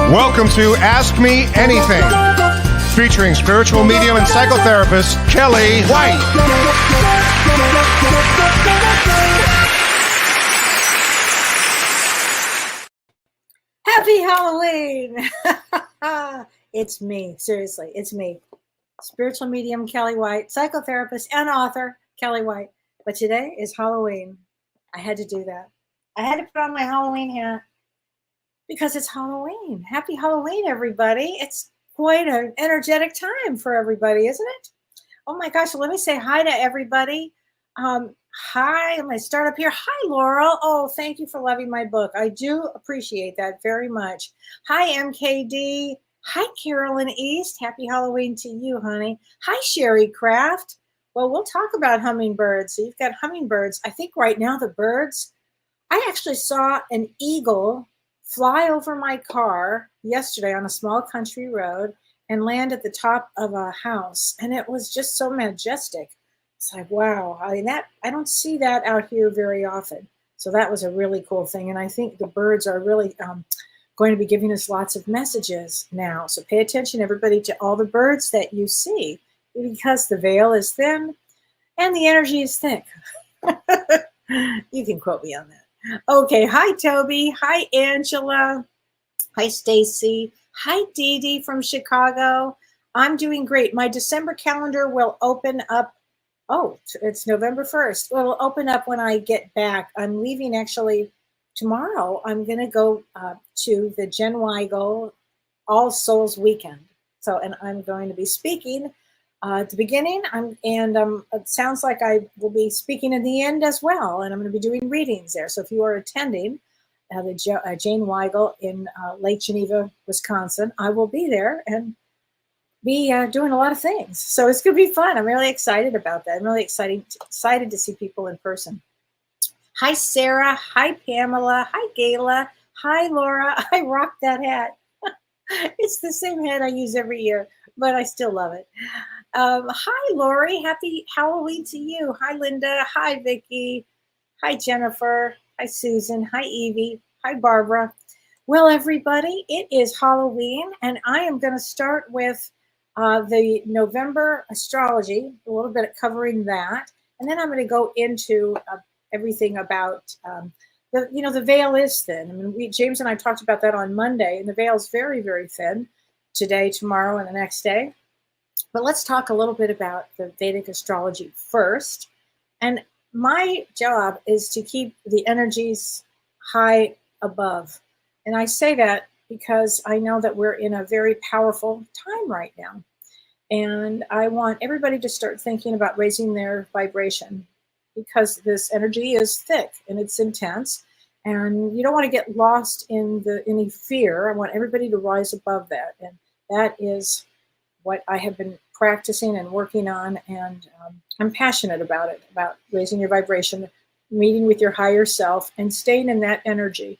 Welcome to Ask Me Anything, featuring spiritual medium and psychotherapist Kellee White. Happy Halloween! It's me, seriously, it's me. Spiritual medium Kellee White, psychotherapist and author Kellee White. But today is Halloween. I had to do that. I had to put on my Halloween hat because it's Halloween. Happy Halloween, everybody. It's quite an energetic time for everybody, isn't it? Oh my gosh, let me say hi to everybody. Hi, I'm going to start up here. Hi, Laurel. Oh, thank you for loving my book. I do appreciate that very much. Hi, MKD. Hi, Carolyn East. Happy Halloween to you, honey. Hi, Sherry Craft. Well, we'll talk about hummingbirds. So you've got hummingbirds. I think right now the birds, I actually saw an eagle fly over my car yesterday on a small country road and land at the top of a house. And it was just so majestic. It's like, wow, I mean, I don't see that out here very often. So that was a really cool thing. And I think the birds are really going to be giving us lots of messages now. So pay attention, everybody, to all the birds that you see, because the veil is thin and the energy is thick. You can quote me on that. Okay, hi, Toby. Hi, Angela. Hi, Stacy. Hi, Dee Dee from Chicago. I'm doing great. My December calendar will open up. Oh, it's November 1st. Well, it'll open up when I get back. I'm leaving actually tomorrow. I'm going to go to the Jen Weigel All Souls Weekend. So, and I'm going to be speaking at the beginning, it sounds like I will be speaking in the end as well, and I'm going to be doing readings there. So if you are attending the Jane Weigel in Lake Geneva, Wisconsin, I will be there and be doing a lot of things. So it's going to be fun. I'm really excited about that. I'm really excited to see people in person. Hi, Sarah. Hi, Pamela. Hi, Gayla. Hi, Laura. I rock that hat. It's the same hat I use every year, but I still love it. Hi, Lori. Happy Halloween to you. Hi, Linda. Hi, Vicki. Hi, Jennifer. Hi, Susan. Hi, Evie. Hi, Barbara. Well, everybody, it is Halloween, and I am going to start with the November astrology, a little bit covering that, and then I'm going to go into everything about the veil is thin. I mean, James and I talked about that on Monday, and the veil is very, very thin today, tomorrow, and the next day. But let's talk a little bit about the Vedic astrology first. And my job is to keep the energies high above. And I say that because I know that we're in a very powerful time right now. And I want everybody to start thinking about raising their vibration, because this energy is thick and it's intense. And you don't want to get lost in any fear. I want everybody to rise above that. And that is what I have been practicing and working on, and I'm passionate about it, about raising your vibration, meeting with your higher self, and staying in that energy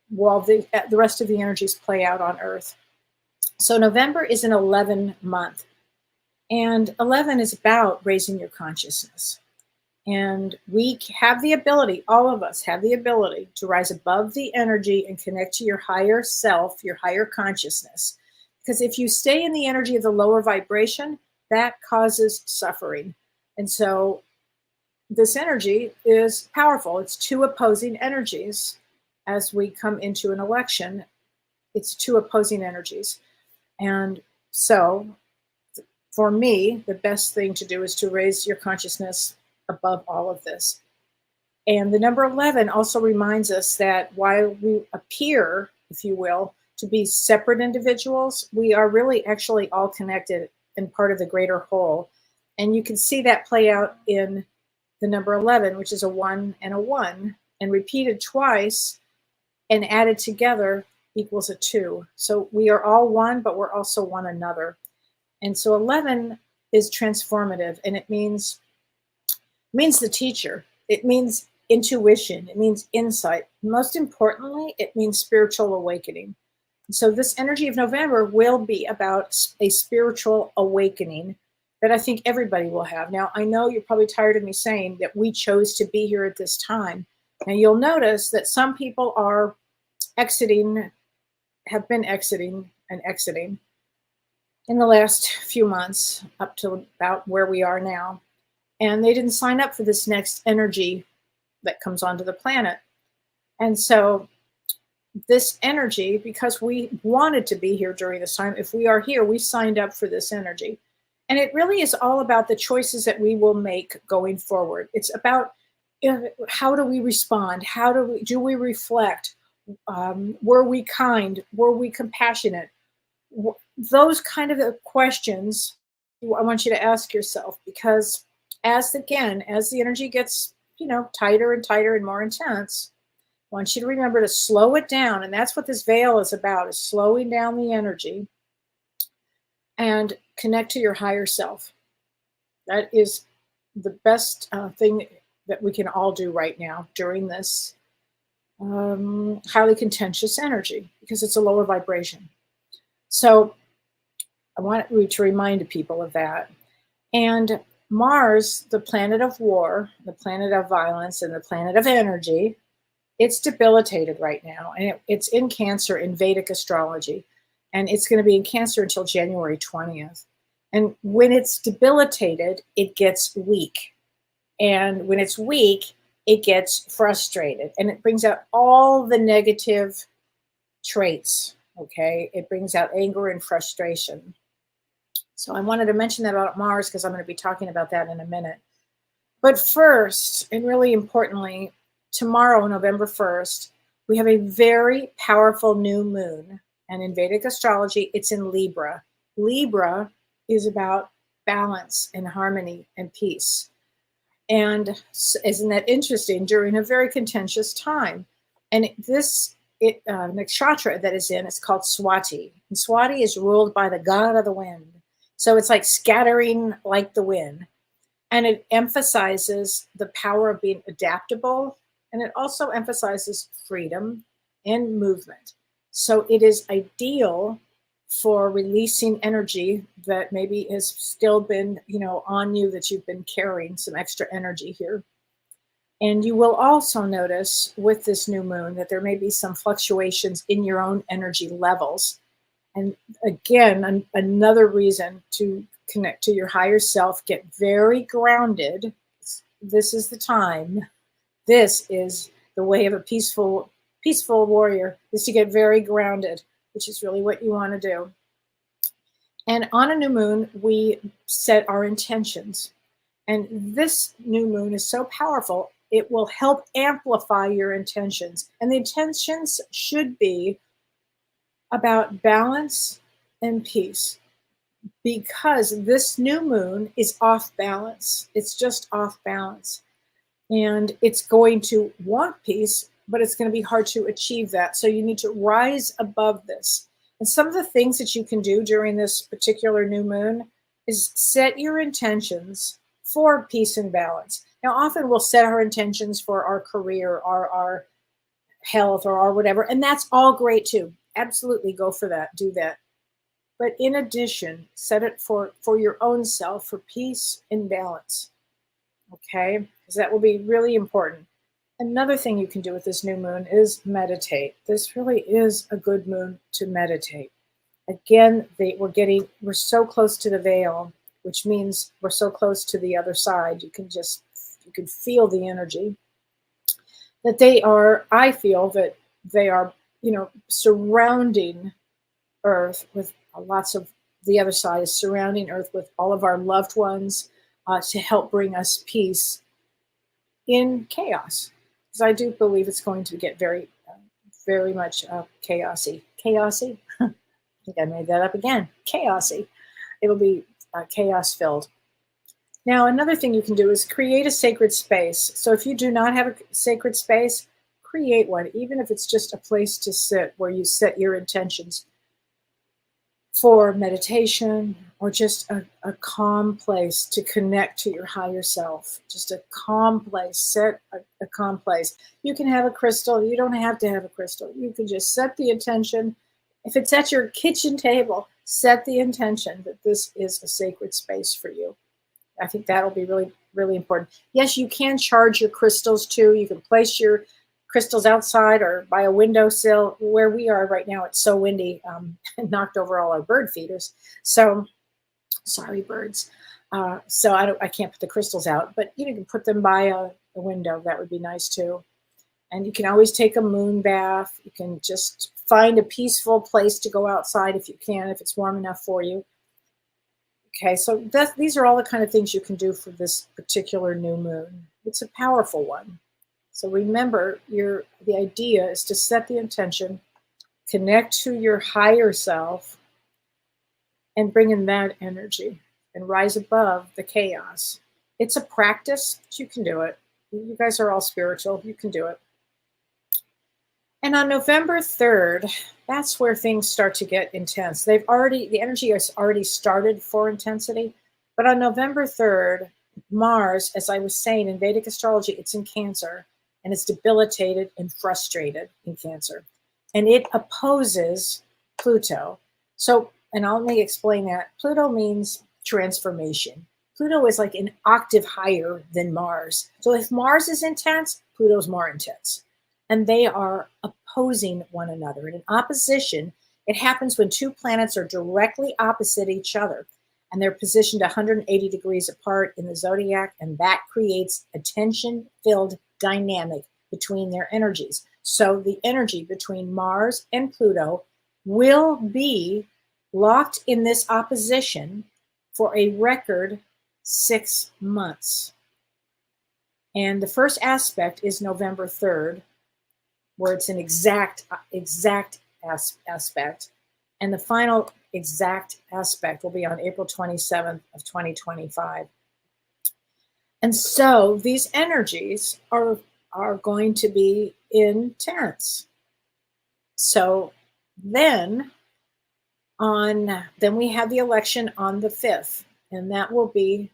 while the rest of the energies play out on Earth. So November is an 11 month, and 11 is about raising your consciousness. And we have the ability, all of us have the ability to rise above the energy and connect to your higher self, your higher consciousness. Because if you stay in the energy of the lower vibration, that causes suffering. And so this energy is powerful. It's two opposing energies. As we come into an election, it's two opposing energies. And so for me, the best thing to do is to raise your consciousness above all of this. And the number 11 also reminds us that while we appear, if you will, to be separate individuals, we are really actually all connected and part of the greater whole. And you can see that play out in the number 11, which is a 1 and a 1, and repeated twice and added together equals a 2. So we are all one, but we're also one another. And so 11 is transformative, and it means the teacher. It means intuition. It means insight. Most importantly, it means spiritual awakening. So this energy of November will be about a spiritual awakening that I think everybody will have. Now, I know you're probably tired of me saying that we chose to be here at this time. And you'll notice that some people are exiting have been exiting and exiting in the last few months up to about where we are now. And they didn't sign up for this next energy that comes onto the planet. And so this energy, because we wanted to be here during this time, if we are here, we signed up for this energy. And it really is all about the choices that we will make going forward. It's about, you know, how do we respond? How do we reflect? Were we kind? Were we compassionate? Those kind of questions I want you to ask yourself, because as the energy gets, tighter and tighter and more intense, I want you to remember to slow it down. And that's what this veil is about, is slowing down the energy and connect to your higher self. That is the best thing that we can all do right now during this highly contentious energy, because it's a lower vibration. So I want to remind people of that. And Mars, the planet of war, the planet of violence, and the planet of energy, it's debilitated right now. And it's in Cancer in Vedic astrology. And it's going to be in Cancer until January 20th. And when it's debilitated, it gets weak. And when it's weak, it gets frustrated. And it brings out all the negative traits, okay? It brings out anger and frustration. So I wanted to mention that about Mars, because I'm going to be talking about that in a minute. But first, and really importantly, tomorrow, November 1st, we have a very powerful new moon. And in Vedic astrology, it's in Libra. Libra is about balance and harmony and peace. And isn't that interesting? During a very contentious time. And this nakshatra that is in, it's called Swati. And Swati is ruled by the god of the wind. So it's like scattering like the wind. And it emphasizes the power of being adaptable. And it also emphasizes freedom and movement. So it is ideal for releasing energy that maybe has still been, on you, that you've been carrying some extra energy here. And you will also notice with this new moon that there may be some fluctuations in your own energy levels. And again, another reason to connect to your higher self, get very grounded. This is the time. This is the way of a peaceful warrior, is to get very grounded, which is really what you want to do. And on a new moon, we set our intentions. And this new moon is so powerful, it will help amplify your intentions. And the intentions should be about balance and peace, because this new moon is off balance. It's just off balance. And it's going to want peace, but it's going to be hard to achieve that. So you need to rise above this. And some of the things that you can do during this particular new moon is set your intentions for peace and balance. Now, often we'll set our intentions for our career or our health or our whatever, and that's all great too. Absolutely go for that, do that. But in addition, set it for your own self, for peace and balance, okay? Because that will be really important. Another thing you can do with this new moon is meditate. This really is a good moon to meditate. Again, we're so close to the veil, which means we're so close to the other side. You can feel the energy that I feel that they are, surrounding Earth with lots of, the other side is surrounding Earth with all of our loved ones to help bring us peace in chaos. Because I do believe it's going to get very, very much chaosy. Chaosy? I think I made that up again. Chaosy. It'll be chaos filled. Now, another thing you can do is create a sacred space. So if you do not have a sacred space, create one, even if it's just a place to sit where you set your intentions for meditation, or just a calm place to connect to your higher self. Just a calm place. Set a calm place. You can have a crystal. You don't have to have a crystal. You can just set the intention. If it's at your kitchen table, set the intention that this is a sacred space for you. I think that'll be really, really important. Yes, you can charge your crystals too. You can place your crystals outside or by a windowsill. Where we are right now, it's so windy, and knocked over all our bird feeders. So sorry, birds. So I can't put the crystals out, but you can put them by a window. That would be nice too. And you can always take a moon bath. You can just find a peaceful place to go outside if you can, if it's warm enough for you. Okay, so these are all the kind of things you can do for this particular new moon. It's a powerful one. So remember, the idea is to set the intention, connect to your higher self, and bring in that energy and rise above the chaos. It's a practice, but you can do it. You guys are all spiritual. You can do it. And on November 3rd, that's where things start to get intense. The energy has already started for intensity. But on November 3rd, Mars, as I was saying in Vedic astrology, it's in Cancer, and it's debilitated and frustrated in Cancer. And it opposes Pluto. So, and I'll only explain that. Pluto means transformation. Pluto is like an octave higher than Mars. So if Mars is intense, Pluto's more intense. And they are opposing one another. And in opposition, it happens when two planets are directly opposite each other, and they're positioned 180 degrees apart in the zodiac, and that creates a tension-filled dynamic between their energies. So the energy between Mars and Pluto will be locked in this opposition for a record 6 months. And the first aspect is November 3rd, where it's an exact aspect. And the final exact aspect will be on April 27th of 2025. And so these energies are going to be intense. So then we have the election on the 5th, and that will be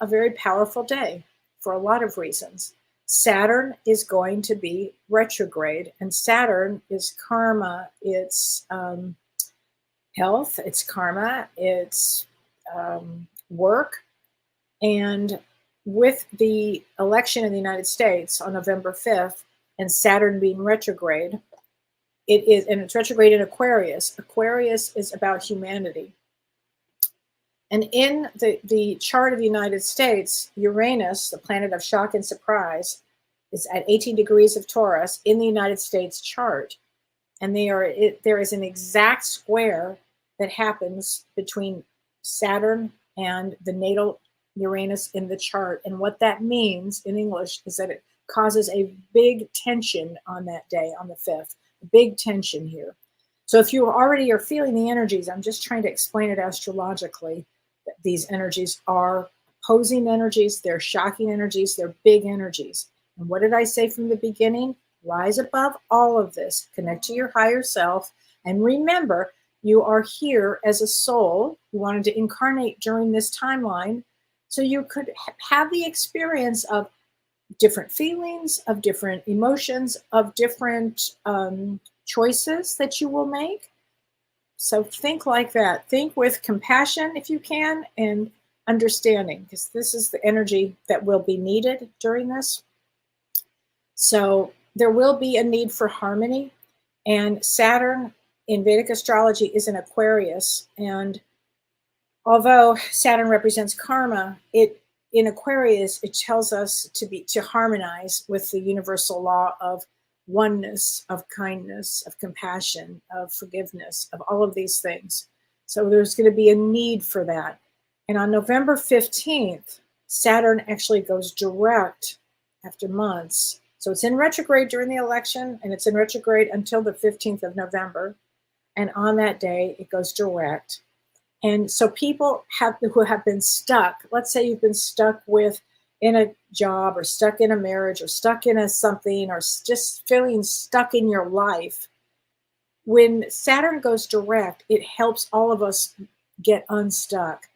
a very powerful day for a lot of reasons. Saturn is going to be retrograde, and Saturn is karma. It's health, it's karma, it's work. And with the election in the United States on November 5th and Saturn being retrograde, it's retrograde in Aquarius. Aquarius is about humanity. And in the chart of the United States, Uranus, the planet of shock and surprise, is at 18 degrees of Taurus in the United States chart. And there is an exact square that happens between Saturn and the natal Uranus in the chart. And what that means in English is that it causes a big tension on that day, on the 5th. Big tension here. So if you already are feeling the energies, I'm just trying to explain it astrologically. These energies are opposing energies, they're shocking energies, they're big energies. And what did I say from the beginning? Rise above all of this, connect to your higher self, and remember, you are here as a soul. You wanted to incarnate during this timeline so you could have the experience of different feelings, of different emotions, of different choices that you will make. So think like that. Think with compassion if you can, and understanding, because this is the energy that will be needed during this. So there will be a need for harmony, and Saturn in Vedic astrology is in Aquarius. And although Saturn represents karma, in Aquarius, it tells us to harmonize with the universal law of oneness, of kindness, of compassion, of forgiveness, of all of these things. So there's going to be a need for that. And on November 15th, Saturn actually goes direct after months. So it's in retrograde during the election, and it's in retrograde until the 15th of November. And on that day, it goes direct. And so people who have been stuck, let's say you've been stuck in a job, or stuck in a marriage, or stuck in a something, or just feeling stuck in your life. When Saturn goes direct, it helps all of us get unstuck.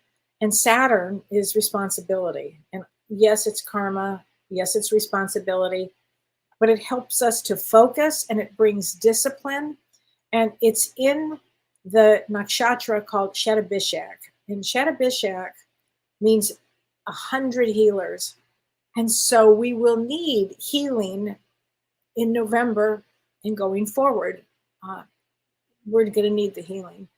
And Saturn is responsibility. And yes, it's karma. Yes, it's responsibility. But it helps us to focus, and it brings discipline. And it's in the nakshatra called Shatabhishak. And Shatabhishak means 100 healers. And so we will need healing in November and going forward, we're going to need the healing.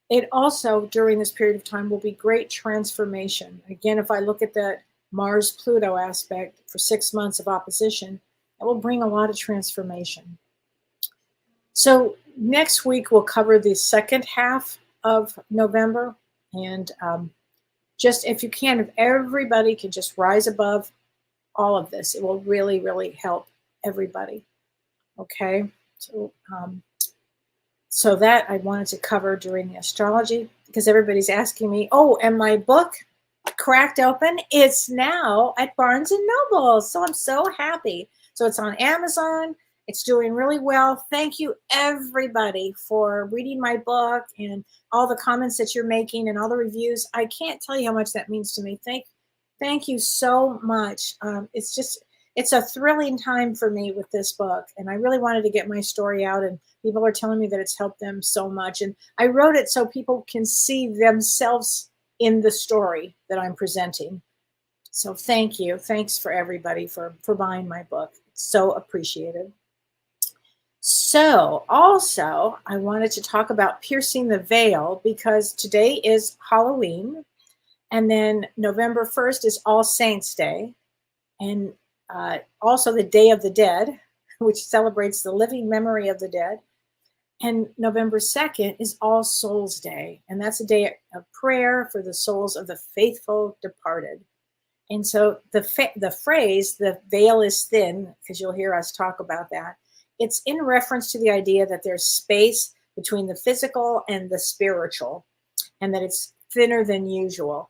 It also, during this period of time, will be great transformation. Again, if I look at that Mars-Pluto aspect for 6 months of opposition, that will bring a lot of transformation. So next week, we'll cover the second half of November. And just if you can, if everybody can just rise above all of this, it will really, really help everybody. Okay? So that I wanted to cover during the astrology, because everybody's asking me, oh, and my book cracked open. It's now at Barnes and Noble. So I'm so happy. So it's on Amazon. It's doing really well. Thank you, everybody, for reading my book and all the comments that you're making and all the reviews. I can't tell you how much that means to me. Thank you so much. It's a thrilling time for me with this book. And I really wanted to get my story out, and people are telling me that it's helped them so much. And I wrote it so people can see themselves in the story that I'm presenting. So thank you. Thanks for everybody for buying my book. It's so appreciated. So also, I wanted to talk about piercing the veil, because today is Halloween, and then November 1st is All Saints Day, and also the Day of the Dead, which celebrates the living memory of the dead. And November 2nd is All Souls Day, and that's a day of prayer for the souls of the faithful departed. And so the phrase, the veil is thin, because you'll hear us talk about that, it's in reference to the idea that there's space between the physical and the spiritual, and that it's thinner than usual.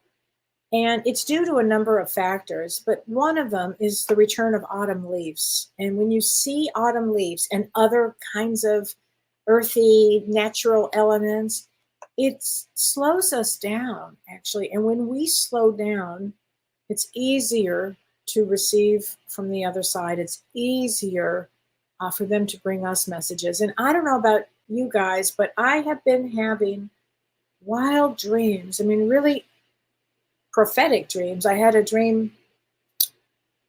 And it's due to a number of factors, but one of them is the return of autumn leaves. And when you see autumn leaves and other kinds of earthy, natural elements, it slows us down, actually. And when we slow down, it's easier to receive from the other side. It's easier for them to bring us messages. And I don't know about you guys, but I have been having wild dreams. I mean, really prophetic dreams. I had a dream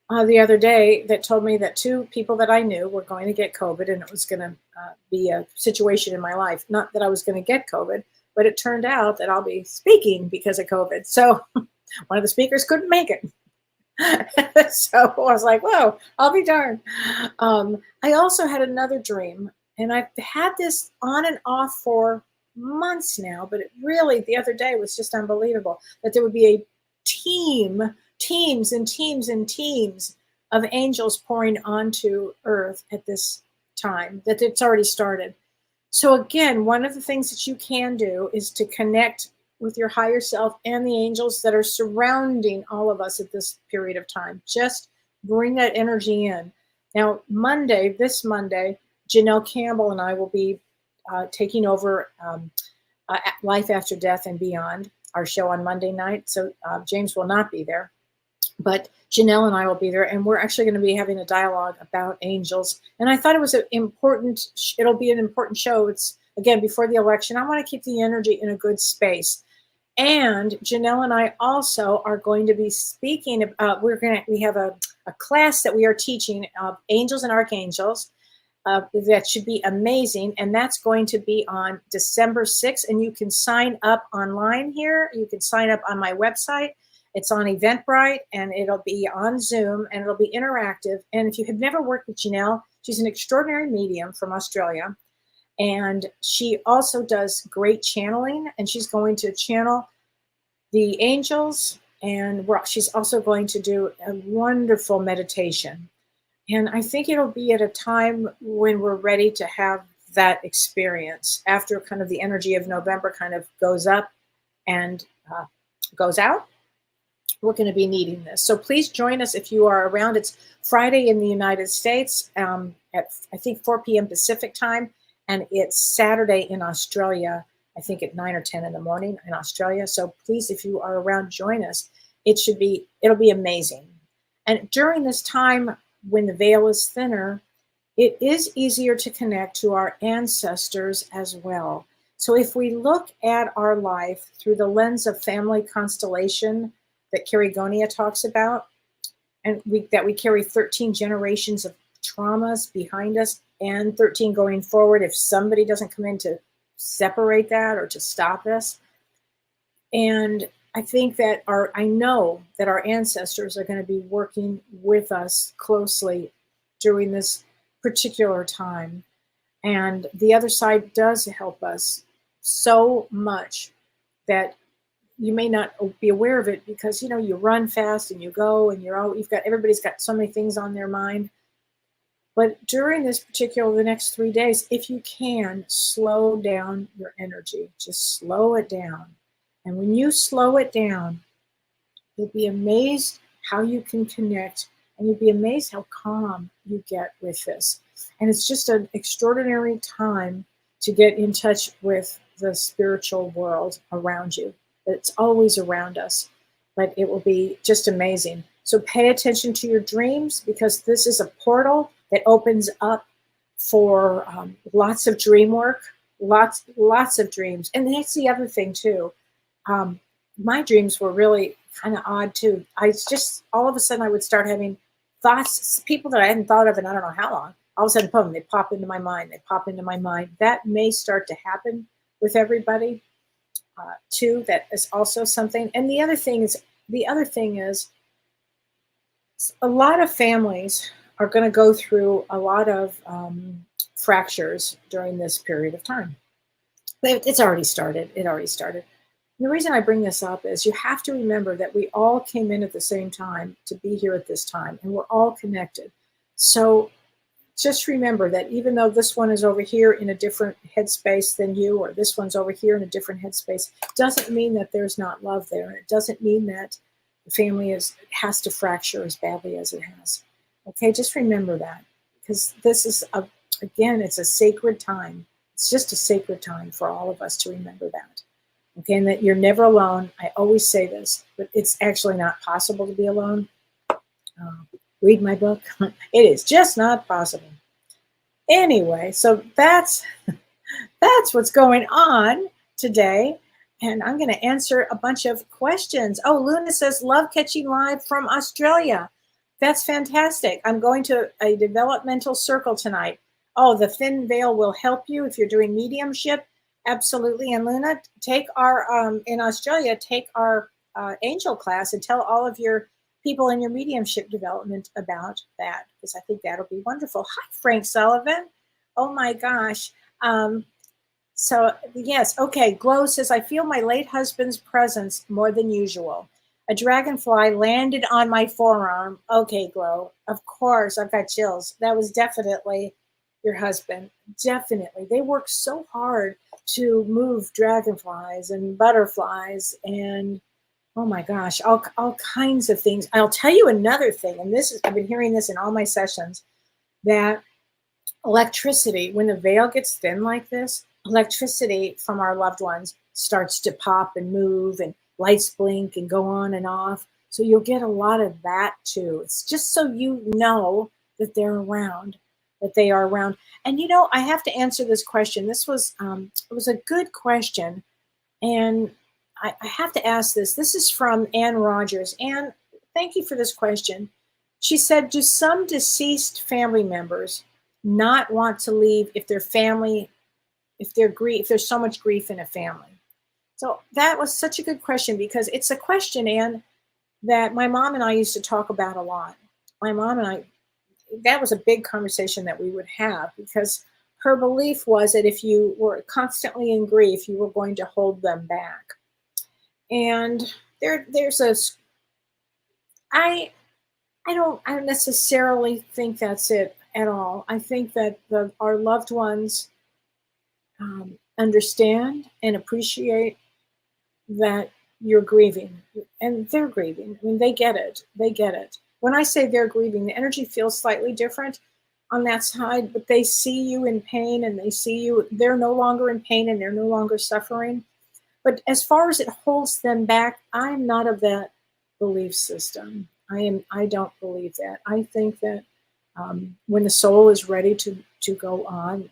the other day that told me that 2 people that I knew were going to get COVID, and it was going to be a situation in my life. Not that I was going to get COVID, but it turned out that I'll be speaking because of COVID. So one of the speakers couldn't make it. So I was like, whoa, I'll be darned. I also had another dream, and I've had this on and off for months now, but it really, the other day was just unbelievable, that there would be a teams and teams of angels pouring onto Earth at this time, that it's already started. So again, one of the things that you can do is to connect with your higher self and the angels that are surrounding all of us at this period of time. Just bring that energy in. Now, this Monday, Janelle Campbell and I will be taking over Life After Death and Beyond, our show on Monday night. So James will not be there, but Janelle and I will be there, and we're actually going to be having a dialogue about angels. And I thought it was it'll be an important show. It's, again, before the election. I want to keep the energy in a good space. And Janelle and I also are going to be speaking. We have a class that we are teaching of angels and archangels. That should be amazing. And that's going to be on December 6th. And you can sign up online here. You can sign up on my website. It's on Eventbrite, and it'll be on Zoom, and it'll be interactive. And if you have never worked with Janelle, she's an extraordinary medium from Australia. And she also does great channeling, and she's going to channel the angels, and she's also going to do a wonderful meditation. And I think it'll be at a time when we're ready to have that experience, after kind of the energy of November kind of goes up and goes out. We're going to be needing this. So please join us if you are around. It's Friday in the United States at, I think, 4 p.m. Pacific time. And it's Saturday in Australia, I think at 9 or 10 in the morning in Australia. So please, if you are around, join us. It'll be amazing. And during this time when the veil is thinner, it is easier to connect to our ancestors as well. So if we look at our life through the lens of family constellation that Kerry talks about, and that we carry 13 generations of traumas behind us, and 13 going forward if somebody doesn't come in to separate that or to stop us. And I think that I know that our ancestors are going to be working with us closely during this particular time. And the other side does help us so much that you may not be aware of it because, you run fast and you go and everybody's got so many things on their mind. But during the next 3 days, if you can, slow down your energy, just slow it down. And when you slow it down, you'll be amazed how you can connect, and you'll be amazed how calm you get with this. And it's just an extraordinary time to get in touch with the spiritual world around you. It's always around us, but it will be just amazing. So pay attention to your dreams, because this is a portal that opens up for lots of dream work, lots of dreams. And that's the other thing too. My dreams were really kind of odd too. All of a sudden I would start having thoughts, people that I hadn't thought of in I don't know how long. All of a sudden, boom, they pop into my mind. That may start to happen with everybody too. That is also something. And the other thing is a lot of families are going to go through a lot of fractures during this period of time. It's already started. It already started. And the reason I bring this up is you have to remember that we all came in at the same time to be here at this time, and we're all connected. So just remember that even though this one is over here in a different headspace than you, or this one's over here in a different headspace, doesn't mean that there's not love there. It doesn't mean that the family has to fracture as badly as it has. Okay, just remember that, because this is, again, it's a sacred time. It's just a sacred time for all of us to remember that. Okay, and that you're never alone. I always say this, but it's actually not possible to be alone. Read my book. It is just not possible. Anyway, so that's what's going on today. And I'm going to answer a bunch of questions. Oh, Luna says, love catching live from Australia. That's fantastic. I'm going to a developmental circle tonight. Oh, the thin veil will help you if you're doing mediumship. Absolutely. And Luna, take our, in Australia, take our angel class and tell all of your people in your mediumship development about that, because I think that'll be wonderful. Hi, Frank Sullivan. Oh my gosh. So yes, okay. Glow says, I feel my late husband's presence more than usual. A dragonfly landed on my forearm. Okay, Glow. Of course, I've got chills. That was definitely your husband. Definitely. They work so hard to move dragonflies and butterflies and, oh my gosh, all kinds of things. I'll tell you another thing, and I've been hearing this in all my sessions, that electricity, when the veil gets thin like this, electricity from our loved ones starts to pop and move, and lights blink and go on and off. So you'll get a lot of that too. It's just so you know that they're around, that they are around. And I have to answer this question. This was it was a good question, and I have to ask this. This is from Ann Rogers. Ann, thank you for this question. She said, do some deceased family members not want to leave if there's so much grief in a family? So that was such a good question, because it's a question, Ann, that my mom and I used to talk about a lot. My mom and I, that was a big conversation that we would have, because her belief was that if you were constantly in grief, you were going to hold them back. And I don't necessarily think that's it at all. I think that our loved ones understand and appreciate that you're grieving, and they're grieving. I mean, they get it. They get it. When I say they're grieving, the energy feels slightly different on that side, but they see you in pain, and they're no longer in pain, and they're no longer suffering. But as far as it holds them back, I'm not of that belief system. I don't believe that. I think that when the soul is ready to go on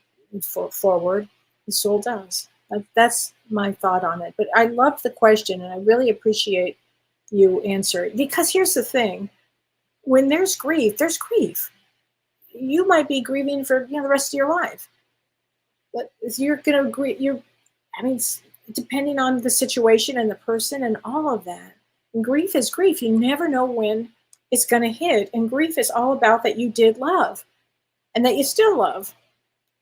forward, the soul does. That's my thought on it. But I love the question, and I really appreciate you answering, because here's the thing. When there's grief, there's grief. you might be grieving for the rest of your life. But you're going to agree. I mean, depending on the situation and the person and all of that. And grief is grief. You never know when it's going to hit. And grief is all about that you did love and that you still love.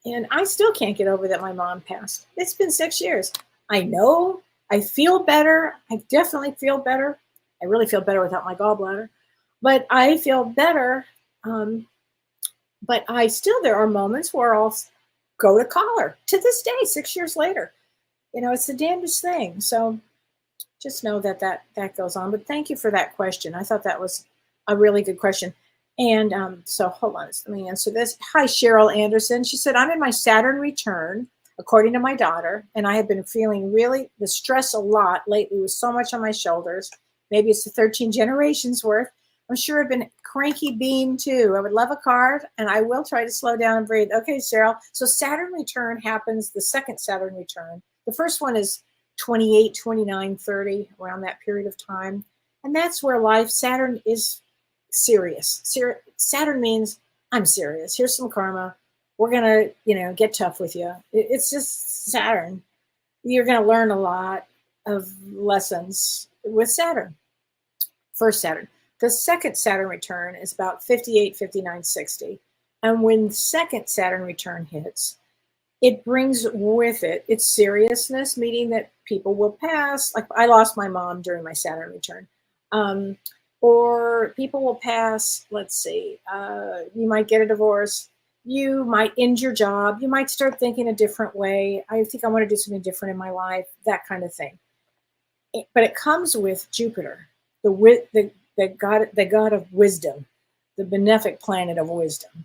And I still can't get over that my mom passed. It's been 6 years. I know. I feel better. I definitely feel better. I really feel better without my gallbladder. But I feel better. But there are moments where I'll go to call her to this day, 6 years later. It's the damnedest thing. So just know that goes on. But thank you for that question. I thought that was a really good question. And so hold on, let me answer this. Hi, Cheryl Anderson. She said, I'm in my Saturn return, according to my daughter, and I have been feeling really the stress a lot lately with so much on my shoulders. Maybe it's the 13 generations worth. I'm sure I've been cranky bean too. I would love a card, and I will try to slow down and breathe. Okay, Cheryl. So Saturn return happens, the second Saturn return. The first one is 28, 29, 30, around that period of time. And that's where life, Saturn is serious. Saturn means I'm serious. Here's some karma. We're going to, get tough with you. It's just Saturn. You're going to learn a lot of lessons with Saturn. First Saturn. The second Saturn return is about 58, 59, 60. And when second Saturn return hits, it brings with it its seriousness, meaning that people will pass. Like I lost my mom during my Saturn return. Or people will pass, let's see, you might get a divorce. You might end your job. You might start thinking a different way. I think I want to do something different in my life, that kind of thing. But it comes with Jupiter, the god of wisdom, the benefic planet of wisdom,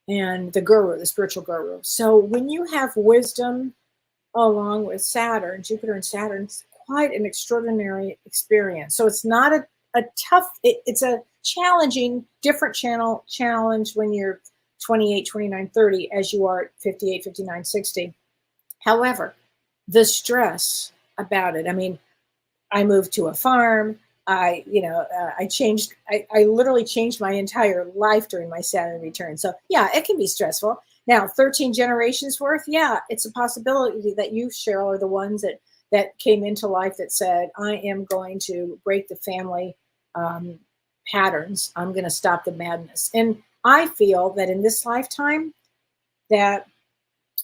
and the guru, the spiritual guru. So when you have wisdom along with Saturn, Jupiter and Saturn, it's quite an extraordinary experience. So it's not a tough, it's a challenging, different challenge when you're 28, 29, 30, as you are at 58, 59, 60. However, the stress about it, I mean, I moved to a farm. I literally changed my entire life during my Saturn return. So yeah, it can be stressful. Now, 13 generations worth. Yeah, it's a possibility that you, Cheryl, are the ones that came into life that said, I am going to break the family patterns. I'm going to stop the madness. And I feel that in this lifetime, that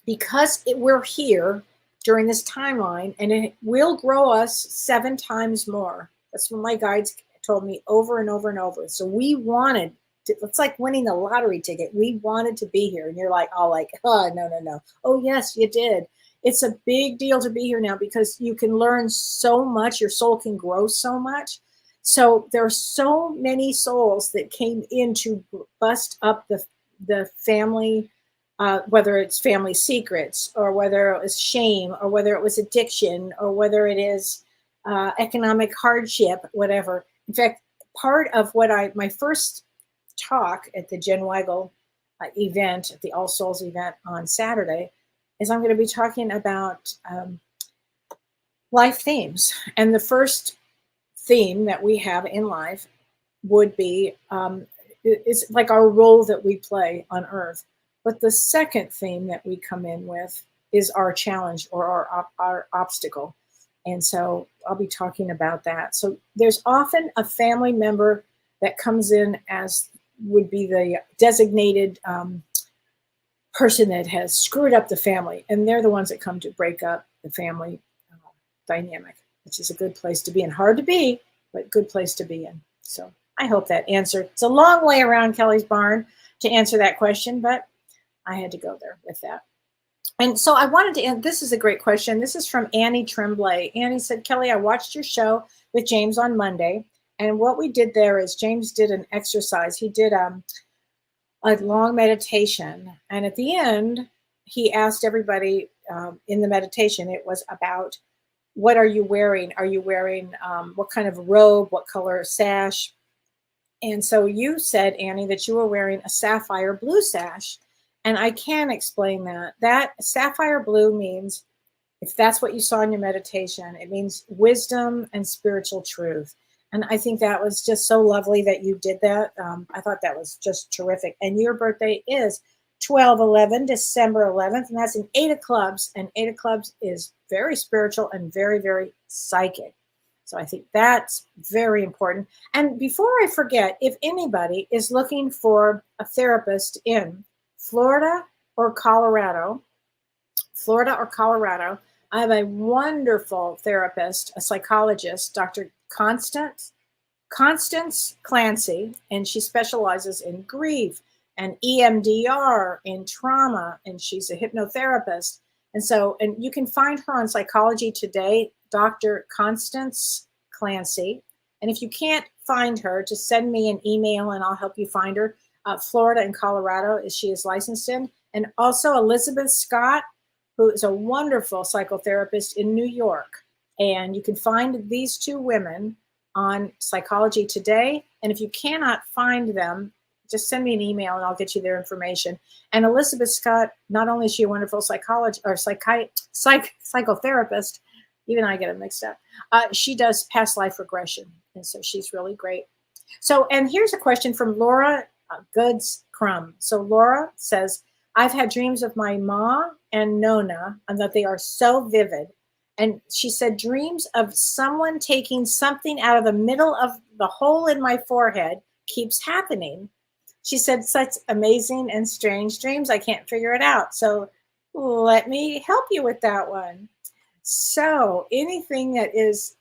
because we're here during this timeline, and it will grow us 7 times more. That's what my guides told me over and over and over. So we wanted to, it's like winning the lottery ticket. We wanted to be here. And you're like, oh, no. Oh, yes, you did. It's a big deal to be here now because you can learn so much. Your soul can grow so much. So there are so many souls that came in to bust up the family, whether it's family secrets or whether it was shame or whether it was addiction or whether it is economic hardship, whatever. In fact, part of what my first talk at the Jen Weigel event, at the All Souls event on Saturday, is I'm going to be talking about life themes. And the first theme that we have in life would be, it's like our role that we play on Earth. But the second theme that we come in with is our challenge or our obstacle. And so I'll be talking about that. So there's often a family member that comes in as would be the designated person that has screwed up the family. And they're the ones that come to break up the family dynamic, which is a good place to be in. Hard to be, but good place to be in. So I hope that answered. It's a long way around Kelly's barn to answer that question, but I had to go there with that. And so I wanted to end, this is a great question. This is from Annie Tremblay. Annie said, Kelly, I watched your show with James on Monday. And what we did there is James did an exercise. He did a long meditation. And at the end, he asked everybody in the meditation, it was about, what are you wearing? Are you wearing what kind of robe? What color sash? And so you said, Annie, that you were wearing a sapphire blue sash. And I can explain that. That sapphire blue means, if that's what you saw in your meditation, it means wisdom and spiritual truth. And I think that was just so lovely that you did that. I thought that was just terrific. And your birthday is 12/11, December 11th, and that's an 8 of clubs. And 8 of clubs is very spiritual and very, very psychic. So I think that's very important. And before I forget, if anybody is looking for a therapist in Florida or Colorado, I have a wonderful therapist, a psychologist, Dr. Constance Clancy, and she specializes in grief and EMDR, in trauma, and she's a hypnotherapist. And you can find her on Psychology Today, Dr. Constance Clancy. And if you can't find her, just send me an email and I'll help you find her. Florida and Colorado, she is licensed in. And also Elizabeth Scott, who is a wonderful psychotherapist in New York. And you can find these two women on Psychology Today. And if you cannot find them, just send me an email and I'll get you their information. And Elizabeth Scott, not only is she a wonderful psychotherapist, even I get it mixed up, she does past life regression. And so she's really great. So, and here's a question from Laura Goods Crumb. So Laura says, I've had dreams of my ma and Nona and that they are so vivid. And she said, dreams of someone taking something out of the middle of the hole in my forehead keeps happening. She said, such amazing and strange dreams. I can't figure it out. So let me help you with that one. So anything that is,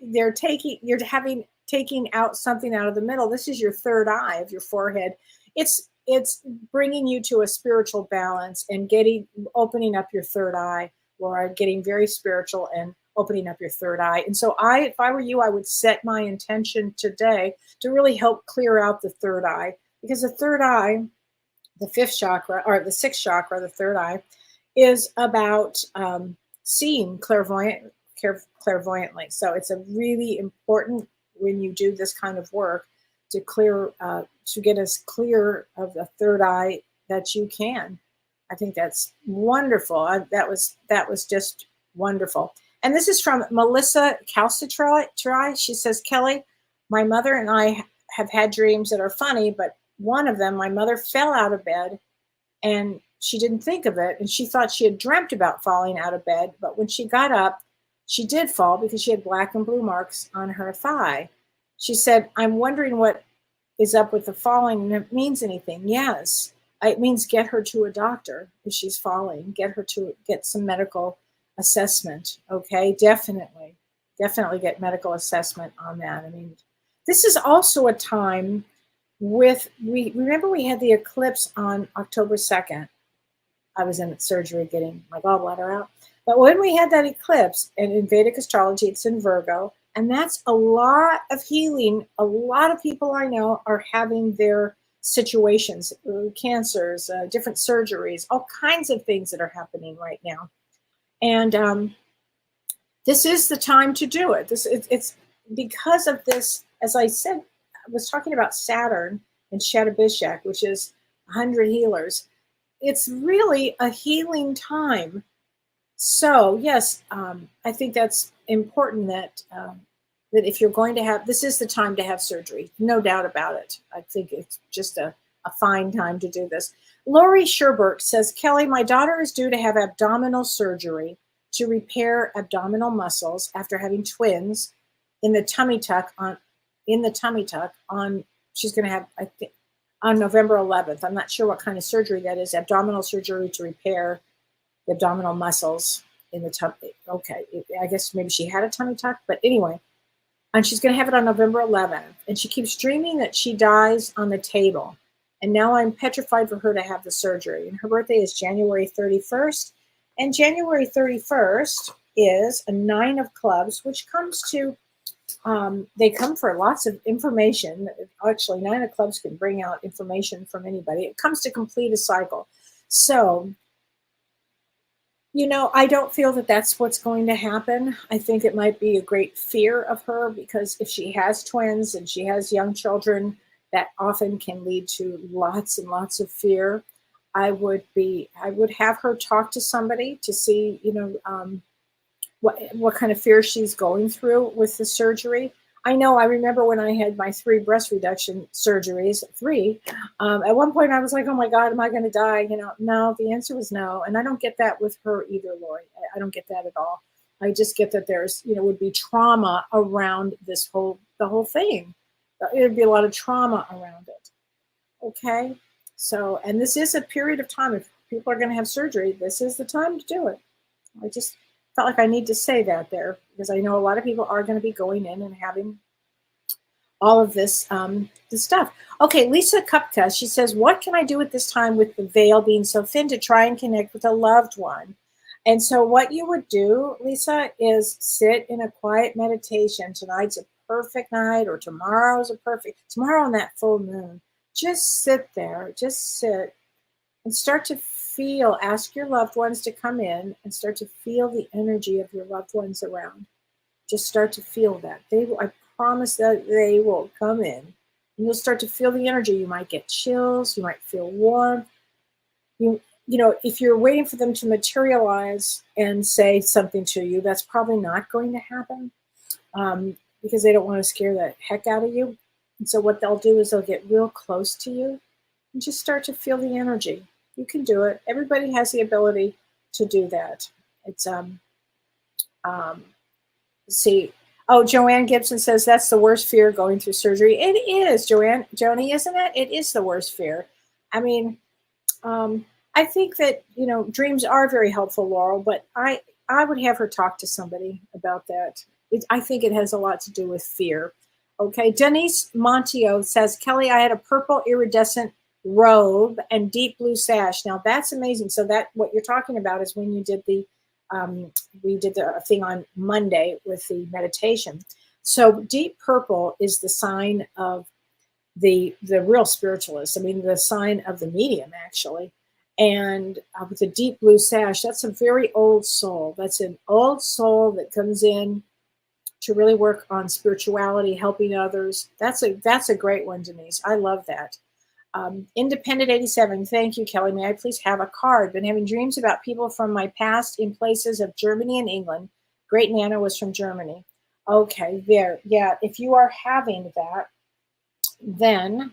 taking out something out of the middle. This is your third eye of your forehead. It's bringing you to a spiritual balance and opening up your third eye, Laura, getting very spiritual and opening up your third eye. And so if I were you, I would set my intention today to really help clear out the third eye, because the third eye, the fifth chakra, or the sixth chakra, the third eye, is about seeing clairvoyantly. So it's a really important when you do this kind of work to get as clear of the third eye that you can. I think that's wonderful. That was just wonderful. And this is from Melissa Calcitri. She says, Kelly, my mother and I have had dreams that are funny, but one of them, my mother fell out of bed and she didn't think of it. And she thought she had dreamt about falling out of bed. But when she got up, she did fall because she had black and blue marks on her thigh. She said, I'm wondering what is up with the falling and if it means anything. Yes, it means get her to a doctor if she's falling, get some medical assessment. Okay, definitely get medical assessment on that. I mean, this is also a time remember we had the eclipse on October 2nd. I was in surgery getting my gallbladder out. But when we had that eclipse, and in Vedic astrology, it's in Virgo, and that's a lot of healing. A lot of people I know are having their situations, cancers, different surgeries, all kinds of things that are happening right now. And this is the time to do it. It's because of this, as I said, I was talking about Saturn and Shatabishak, which is 100 healers. It's really a healing time. So yes, I think that's important that if you're going to have, this is the time to have surgery, no doubt about it. I think it's just a fine time to do this. Lori Sherbert says, Kelly, my daughter is due to have abdominal surgery to repair abdominal muscles after having twins in the tummy tuck on, she's going to have, I think, on November 11th. I'm not sure what kind of surgery that is, abdominal surgery to repair the abdominal muscles in the tummy. Okay, I guess maybe she had a tummy tuck, but anyway, and she's going to have it on November 11th. And she keeps dreaming that she dies on the table. And now I'm petrified for her to have the surgery. And her birthday is January 31st. And January 31st is a 9 of clubs, which comes to, they come for lots of information. Actually, 9 of clubs can bring out information from anybody. It comes to complete a cycle. So, you know, I don't feel that that's what's going to happen. I think it might be a great fear of her, because if she has twins and she has young children, that often can lead to lots and lots of fear. I would have her talk to somebody to see, you know, what kind of fear she's going through with the surgery. I know. I remember when I had my 3 breast reduction surgeries, 3. At one point, I was like, "Oh my God, am I going to die?" No. The answer was no, and I don't get that with her either, Lori. I don't get that at all. I just get that there's, would be trauma around the whole thing. There'd be a lot of trauma around it. Okay, so and this is a period of time. If people are going to have surgery, this is the time to do it. I just felt like I need to say that there because I know a lot of people are going to be going in and having all of this stuff. Okay, Lisa Kupka, she says, what can I do at this time with the veil being so thin to try and connect with a loved one? And so what you would do, Lisa, is sit in a quiet meditation. Tonight's a perfect night, or tomorrow on that full moon. Just sit there, just sit and start to feel, ask your loved ones to come in and start to feel the energy of your loved ones around. Just start to feel that. I promise that they will come in and you'll start to feel the energy. You might get chills, you might feel warmth. If you're waiting for them to materialize and say something to you, that's probably not going to happen because they don't want to scare the heck out of you. And so what they'll do is they'll get real close to you and just start to feel the energy. You can do it. Everybody has the ability to do that. It's see. Oh, Joanne Gibson says that's the worst fear, going through surgery. It is, Joni, isn't it? It is the worst fear. I mean, I think that, dreams are very helpful, Laurel, but I would have her talk to somebody about that. I think it has a lot to do with fear. Okay, Denise Montio says, Kelly, I had a purple iridescent robe and deep blue sash. Now that's amazing. So that what you're talking about is when you did we did the thing on Monday with the meditation. So deep purple is the sign of the real spiritualist. I mean, the sign of the medium, actually. And with the deep blue sash, that's a very old soul. That's an old soul that comes in to really work on spirituality, helping others. That's a great one, Denise. I love that. Independent 87, thank you, Kelly. May I please have a card? Been having dreams about people from my past in places of Germany and England. Great Nana was from Germany. Okay, there. Yeah, if you are having that, then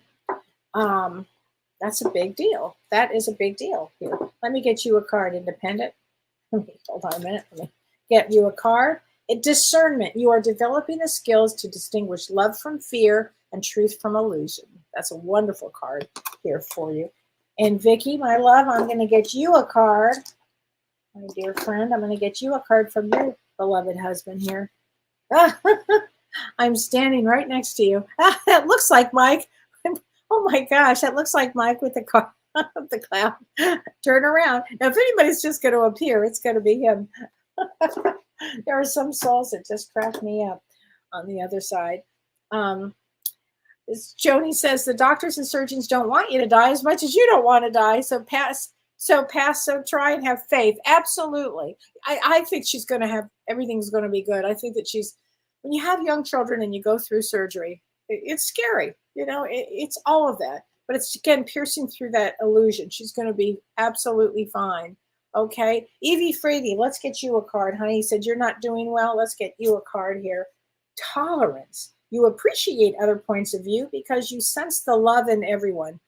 that's a big deal. That is a big deal. Here, let me get you a card, Independent. Hold on a minute. Let me get you a card. Discernment. You are developing the skills to distinguish love from fear and truth from illusion. That's a wonderful card here for you. And Vicky, my love, I'm going to get you a card. My dear friend, I'm going to get you a card from your beloved husband here. I'm standing right next to you. That looks like Mike. Oh my gosh, that looks like Mike with the card of the cloud. Turn around. Now, if anybody's just going to appear, it's going to be him. There are some souls that just crack me up on the other side. Joni says the doctors and surgeons don't want you to die as much as you don't want to die. So try and have faith. Absolutely. I think she's going to have, everything's going to be good. I think that when you have young children and you go through surgery, it's scary. It's all of that. But it's, again, piercing through that illusion. She's going to be absolutely fine. Okay. Evie Frady, let's get you a card, honey. He said, you're not doing well. Let's get you a card here. Tolerance. You appreciate other points of view because you sense the love in everyone.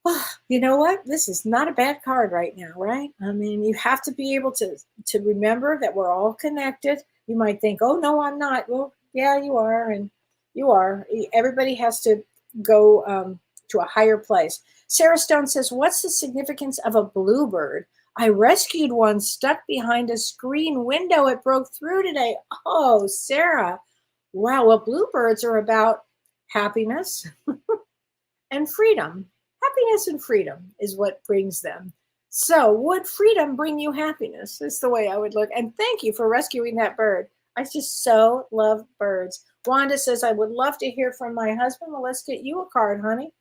Oh, you know what? This is not a bad card right now, right? I mean, you have to be able to remember that we're all connected. You might think, oh, no, I'm not. Well, yeah, you are. And you are. Everybody has to go to a higher place. Sarah Stone says, what's the significance of a bluebird? I rescued one stuck behind a screen window. It broke through today. Oh, Sarah. Wow. Well, bluebirds are about happiness and freedom. Happiness and freedom is what brings them. So would freedom bring you happiness? Is the way I would look. And thank you for rescuing that bird. I just so love birds. Wanda says, I would love to hear from my husband. Well, let's get you a card, honey.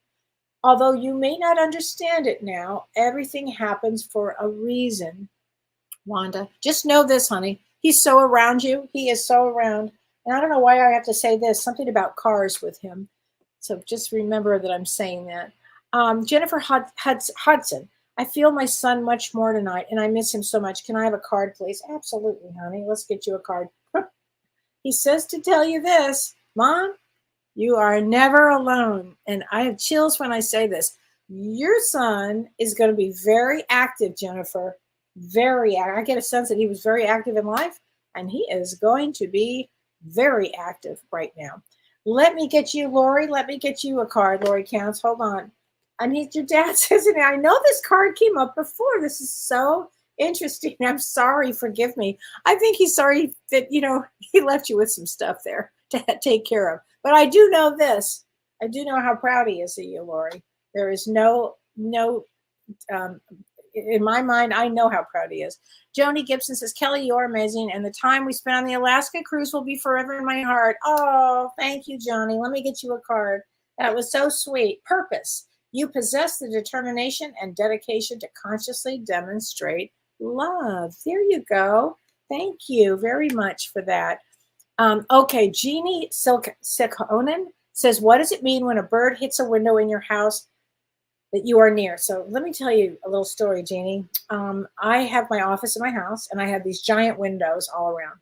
Although you may not understand it now, everything happens for a reason, Wanda. Just know this, honey. He's so around you. He is so around. And I don't know why I have to say this, something about cars with him. So just remember that I'm saying that. Jennifer Hudson, I feel my son much more tonight, and I miss him so much. Can I have a card, please? Absolutely, honey. Let's get you a card. He says to tell you this. Mom, you are never alone. And I have chills when I say this. Your son is going to be very active, Jennifer. Very active. I get a sense that he was very active in life, and he is going to be very active right now. Let me get you, Lori. Let me get you a card, Lori Counts. Hold on. I need your dad says it. I know this card came up before. This is so interesting. I'm sorry. Forgive me. I think he's sorry that, he left you with some stuff there to take care of. But I do know this. I do know how proud he is of you, Lori. There is no, in my mind, I know how proud he is. Joni Gibson says, Kellee, you're amazing. And the time we spent on the Alaska cruise will be forever in my heart. Oh, thank you, Joni. Let me get you a card. That was so sweet. Purpose. You possess the determination and dedication to consciously demonstrate love. There you go. Thank you very much for that. Okay, Jeannie Silkonen says, what does it mean when a bird hits a window in your house that you are near? So let me tell you a little story, Jeannie. I have my office in my house, and I have these giant windows all around.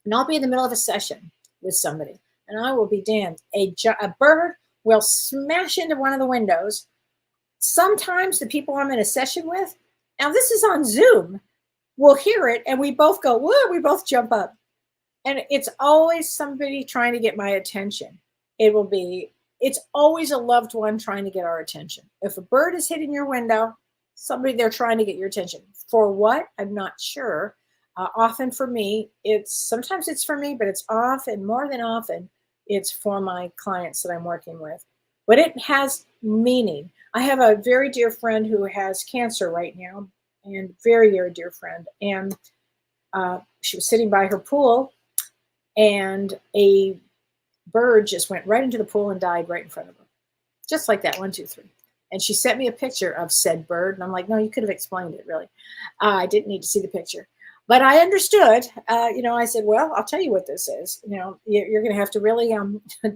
And I'll be in the middle of a session with somebody, and I will be damned. A bird will smash into one of the windows. Sometimes the people I'm in a session with, now this is on Zoom, will hear it, and we both go, whoa, we both jump up. And it's always somebody trying to get my attention. It's always a loved one trying to get our attention. If a bird is hitting your window, they're trying to get your attention. For what? I'm not sure. Often for me, sometimes it's for me, but it's often, more than often, it's for my clients that I'm working with. But it has meaning. I have a very dear friend who has cancer right now, and very, very dear friend. And she was sitting by her pool, and a bird just went right into the pool and died right in front of her. Just like that, 1, 2, 3. And she sent me a picture of said bird. And I'm like, no, you could have explained it, really. I didn't need to see the picture. But I understood. I said, well, I'll tell you what this is. You're going to have to really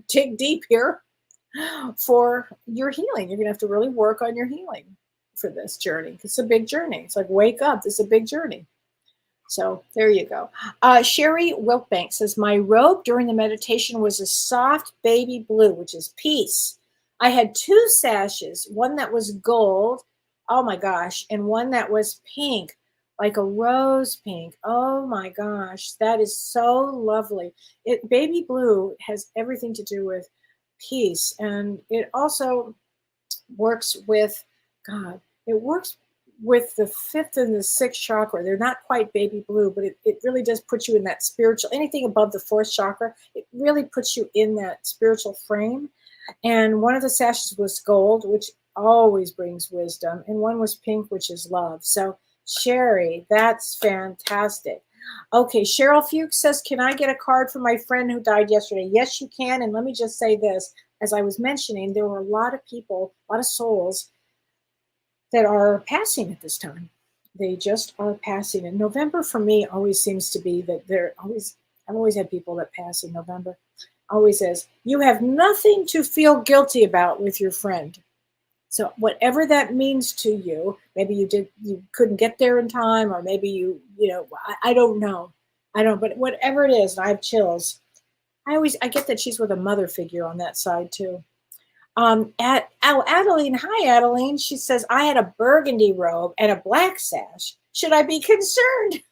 dig deep here for your healing. You're going to have to really work on your healing for this journey. It's a big journey. It's like, wake up. This is a big journey. So there you go. Sherry Wilkbank says, my robe during the meditation was a soft baby blue, which is peace. I had 2 sashes, one that was gold, oh my gosh, and one that was pink, like a rose pink. Oh my gosh, that is so lovely. Baby blue has everything to do with peace, and it also works with God. It works with the 5th and the 6th chakra. They're not quite baby blue, but it really does put you in that spiritual, anything above the 4th chakra, it really puts you in that spiritual frame. And one of the sashes was gold, which always brings wisdom, and one was pink, which is love. So Sherry, that's fantastic. Okay, Cheryl Fuchs says, can I get a card for my friend who died yesterday? Yes, you can. And let me just say this, as I was mentioning, there were a lot of people, a lot of souls that are passing at this time. They just are passing. And November for me always seems to be that I've always had people that pass in November. Always says, you have nothing to feel guilty about with your friend. So whatever that means to you, maybe you couldn't get there in time, or maybe I don't know. But whatever it is, and I have chills. I get that she's with a mother figure on that side too. Adeline, hi Adeline. She says, I had a burgundy robe and a black sash. Should I be concerned?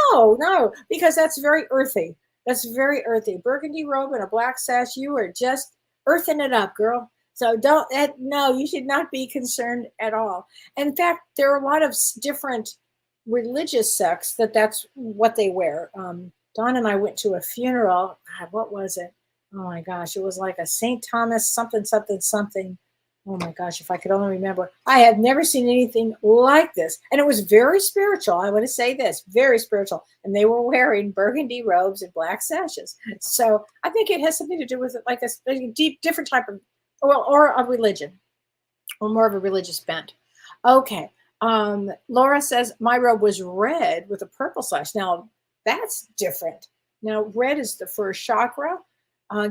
No, because that's very earthy. That's very earthy. Burgundy robe and a black sash. You are just earthing it up, girl. So no, you should not be concerned at all. In fact, there are a lot of different religious sects that's what they wear. Dawn and I went to a funeral. God, what was it? Oh my gosh, it was like a St. Thomas something. Oh my gosh, if I could only remember. I have never seen anything like this. And it was very spiritual. I want to say this, very spiritual. And they were wearing burgundy robes and black sashes. So I think it has something to do with it, like a deep, different type of, or a religion, or more of a religious bent. Okay. Laura says, my robe was red with a purple slash. Now, that's different. Now, red is the first chakra,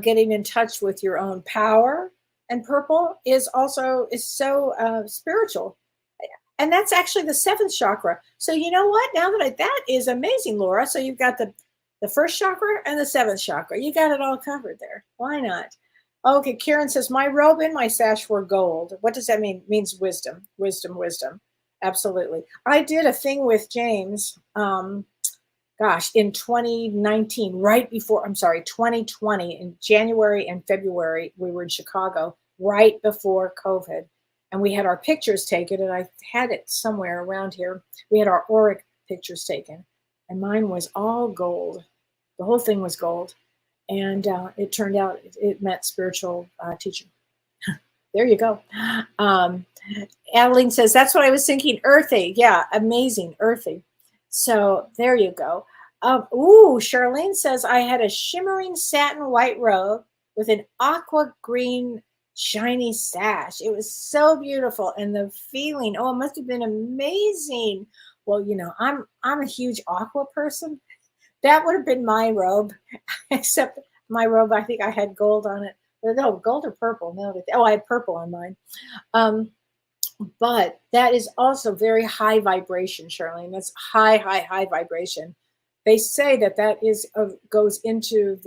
getting in touch with your own power. And purple is so spiritual. And that's actually the 7th chakra. So you know what? Now that is amazing, Laura. So you've got the The first chakra and the seventh chakra. You got it all covered there. Why not? Okay, Karen says, my robe and my sash were gold. What does that mean? It means wisdom, wisdom, wisdom. Absolutely. I did a thing with James, in 2019, 2020, in January and February, we were in Chicago right before COVID. And we had our pictures taken, and I had it somewhere around here. We had our auric pictures taken, and mine was all gold. The whole thing was gold. And it turned out it meant spiritual teaching. There you go. Adeline says, that's what I was thinking. Earthy. Yeah, amazing. Earthy. So there you go. Charlene says, I had a shimmering satin white robe with an aqua green shiny sash. It was so beautiful. And the feeling, it must have been amazing. Well, I'm a huge aqua person. That would have been my robe, except my robe, I think I had gold on it. No, gold or purple. No, I had purple on mine. But that is also very high vibration, Charlene. That's high vibration. They say that is goes into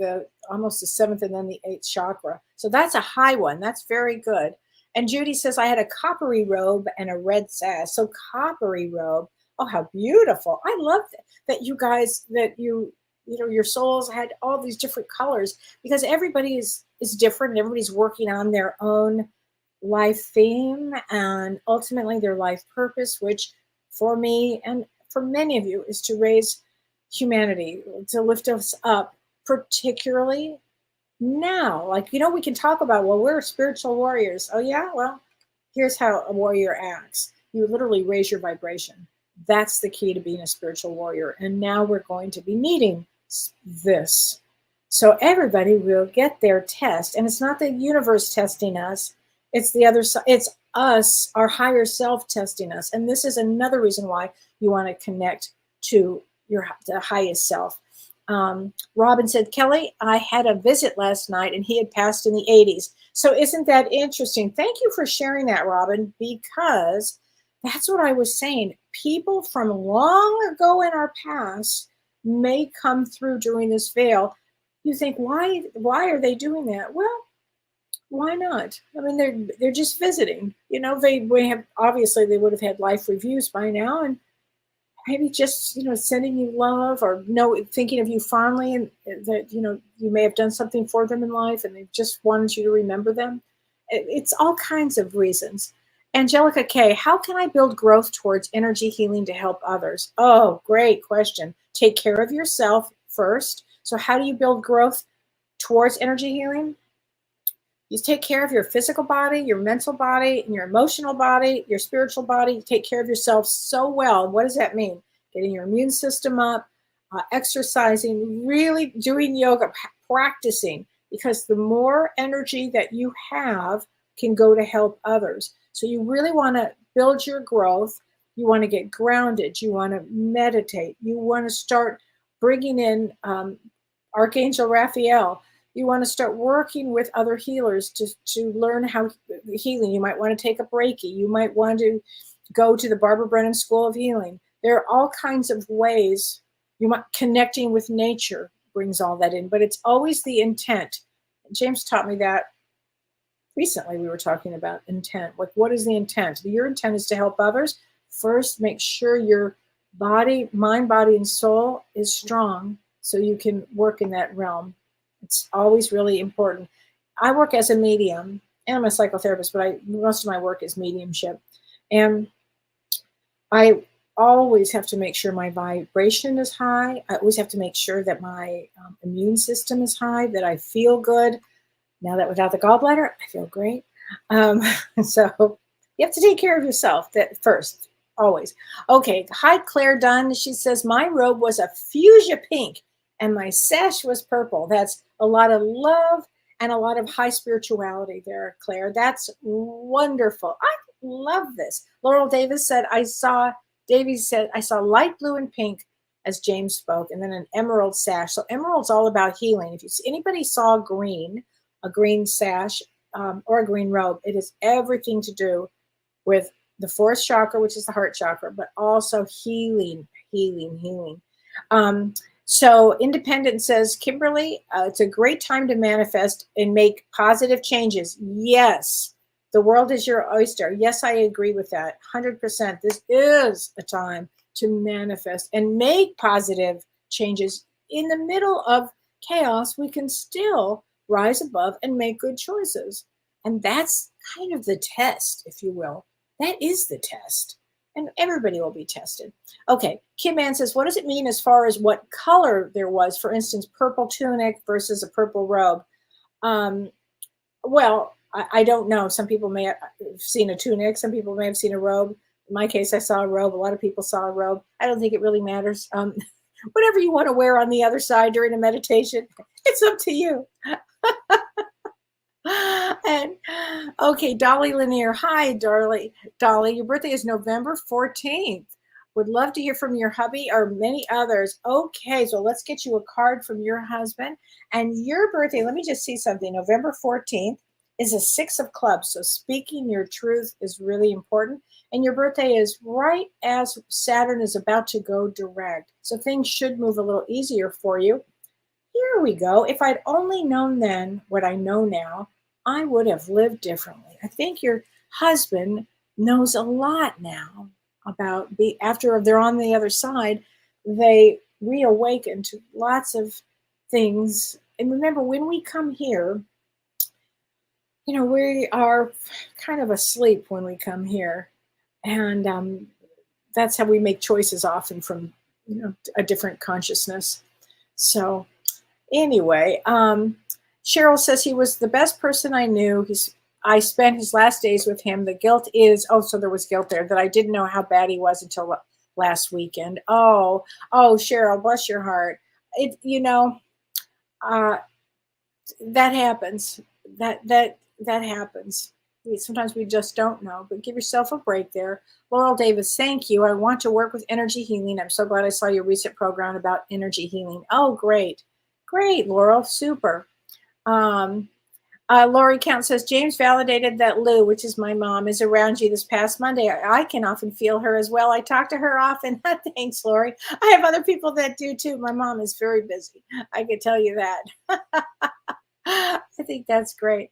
almost the seventh and then the eighth chakra. So that's a high one. That's very good. And Judy says, I had a coppery robe and a red sash. So coppery robe. Oh, how beautiful. I love that you guys, your souls had all these different colors, because everybody is different and everybody's working on their own life theme and ultimately their life purpose, which for me and for many of you is to raise humanity, to lift us up, particularly now. We can talk about, well, we're spiritual warriors. Oh yeah, well, here's how a warrior acts. You literally raise your vibration. That's the key to being a spiritual warrior. And now we're going to be needing this. So everybody will get their test. And it's not the universe testing us. It's the other side. It's us, our higher self, testing us. And this is another reason why you want to connect to the highest self. Robin said, Kelly, I had a visit last night and he had passed in the 80s. So isn't that interesting? Thank you for sharing that, Robin, because that's what I was saying. People from long ago in our past may come through during this veil. You think, why are they doing that? Well, why not? I mean, they're just visiting. They would have had life reviews by now, and maybe just sending you love or thinking of you fondly, and that you may have done something for them in life, and they just wanted you to remember them. It's all kinds of reasons. Angelica K, how can I build growth towards energy healing to help others? Oh, great question. Take care of yourself first. So how do you build growth towards energy healing? You take care of your physical body, your mental body, and your emotional body, your spiritual body. You take care of yourself so well. What does that mean? Getting your immune system up, exercising, really doing yoga, practicing, because the more energy that you have can go to help others. So you really want to build your growth. You want to get grounded. You want to meditate. You want to start bringing in Archangel Raphael. You want to start working with other healers to learn how healing. You might want to take up Reiki. You might want to go to the Barbara Brennan School of Healing. There are all kinds of ways. Connecting with nature brings all that in, but it's always the intent. James taught me that recently. We were talking about intent. Like, what is the intent? Your intent is to help others. First, make sure your body, mind, body, and soul is strong so you can work in that realm. It's always really important. I work as a medium and I'm a psychotherapist, but most of my work is mediumship. And I always have to make sure my vibration is high. I always have to make sure that my immune system is high, that I feel good. Now that without the gallbladder, I feel great. So you have to take care of yourself first, always. Okay, hi, Claire Dunn. She says, my robe was a fuchsia pink and my sash was purple. That's a lot of love and a lot of high spirituality there, Claire. That's wonderful. I love this. Laurel Davis said, I saw light blue and pink as James spoke, and then an emerald sash. So emerald's all about healing. If anybody saw a green sash or a green robe, it has everything to do with the fourth chakra, which is the heart chakra, but also healing. So Independent says, Kimberly, it's a great time to manifest and make positive changes. Yes, the world is your oyster. Yes, I agree with that. 100%. This is a time to manifest and make positive changes. In the middle of chaos, we can still rise above and make good choices. And that's kind of the test, if you will. That is the test. And everybody will be tested. Okay, Kim Ann says, what does it mean as far as what color there was? For instance, purple tunic versus a purple robe. Well, I don't know. Some people may have seen a tunic. Some people may have seen a robe. In my case, I saw a robe. A lot of people saw a robe. I don't think it really matters. Whatever you want to wear on the other side during a meditation, it's up to you. And okay, Dolly Lanier. Hi, Dolly. Dolly, your birthday is November 14th. Would love to hear from your hubby or many others. Okay, so let's get you a card from your husband. And your birthday, let me just see something. November 14th is a 6 of clubs. So speaking your truth is really important. And your birthday is right as Saturn is about to go direct. So things should move a little easier for you. Here we go. If I'd only known then what I know now, I would have lived differently. I think your husband knows a lot now about after they're on the other side, they reawaken to lots of things. And remember, when we come here, we are kind of asleep when we come here. And that's how we make choices often from, a different consciousness. So anyway, Cheryl says he was the best person I knew. I spent his last days with him. The guilt is, so there was guilt there, that I didn't know how bad he was until last weekend. Oh, Cheryl, bless your heart. That happens. That happens. Sometimes we just don't know, but give yourself a break there. Laurel Davis, thank you. I want to work with energy healing. I'm so glad I saw your recent program about energy healing. Oh, great. Great, Laurel. Super. Lori Count says, James validated that Lou, which is my mom, is around you this past Monday. I can often feel her as well. I talk to her often. Thanks, Lori. I have other people that do too. My mom is very busy. I can tell you that. I think that's great.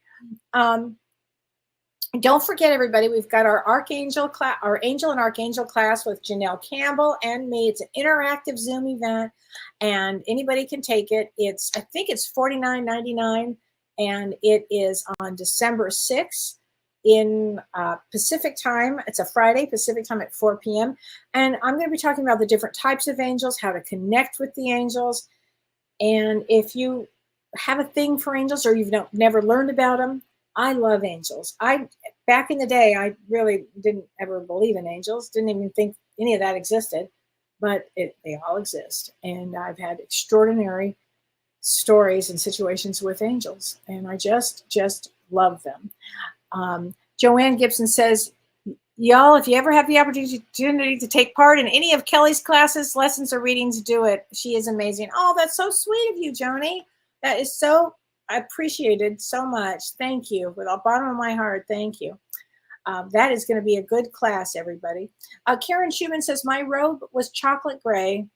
Don't forget, everybody, we've got our Archangel class, our Angel and Archangel class with Janelle Campbell and me. It's an interactive Zoom event, and anybody can take it. I think it's $49.99, and it is on December 6th in Pacific time. It's a Friday, Pacific time at 4 p.m. And I'm going to be talking about the different types of angels, how to connect with the angels. And if you have a thing for angels or you've never learned about them, I love angels. Back in the day, I really didn't ever believe in angels, didn't even think any of that existed, but they all exist. And I've had extraordinary stories and situations with angels, and I just love them. Joanne Gibson says, y'all, if you ever have the opportunity to take part in any of Kelly's classes, lessons, or readings, do it. She is amazing. Oh, that's so sweet of you, Joni. That is so appreciated so much. Thank you. With the bottom of my heart, thank you. That is going to be a good class, everybody. Karen Schumann says, my robe was charcoal gray,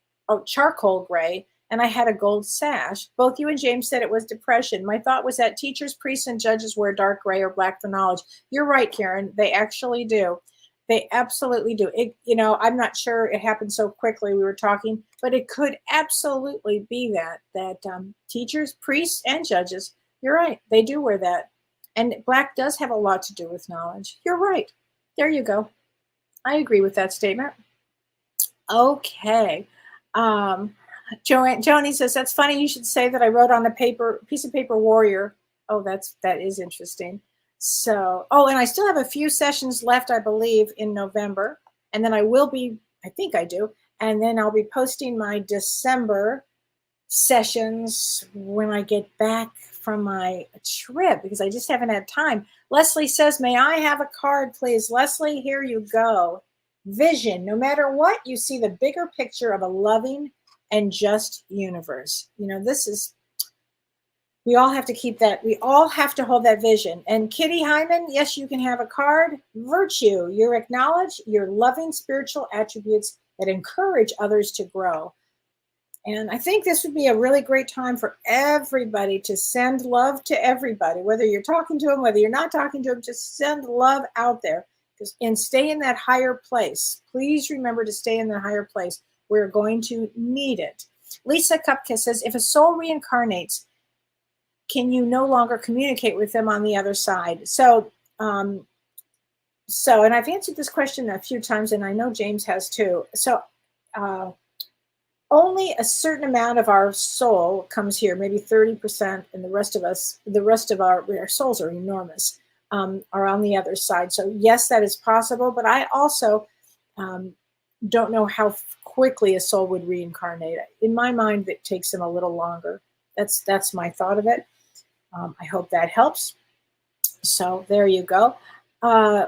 and I had a gold sash. Both you and James said it was depression. My thought was that teachers, priests, and judges wear dark gray or black for knowledge. You're right, Karen. They actually do. They absolutely do. I'm not sure it happened so quickly. We were talking, but it could absolutely be that teachers, priests, and judges, you're right. They do wear that. And black does have a lot to do with knowledge. You're right. There you go. I agree with that statement. Okay. Joni says, that's funny. You should say that I wrote on a piece of paper warrior. Oh, that is interesting. So, and I still have a few sessions left, I believe, in November. And then I think I do. And then I'll be posting my December sessions when I get back from my trip, because I just haven't had time. Leslie says, may I have a card, please? Leslie, here you go. Vision. No matter what, you see the bigger picture of a loving and just universe. We all have to keep that. We all have to hold that vision. And Kitty Hyman, yes, you can have a card. Virtue. You acknowledge your loving spiritual attributes that encourage others to grow. And I think this would be a really great time for everybody to send love to everybody, whether you're talking to them, whether you're not talking to them, just send love out there and stay in that higher place. Please remember to stay in the higher place. We're going to need it. Lisa Cupkiss says, if a soul reincarnates, can you no longer communicate with them on the other side? So, and I've answered this question a few times, and I know James has too. So, only a certain amount of our soul comes here, maybe 30%, and the rest of our souls are enormous, are on the other side. So yes, that is possible, but I also don't know how quickly a soul would reincarnate. In my mind, it takes them a little longer. That's my thought of it. I hope that helps. So there you go.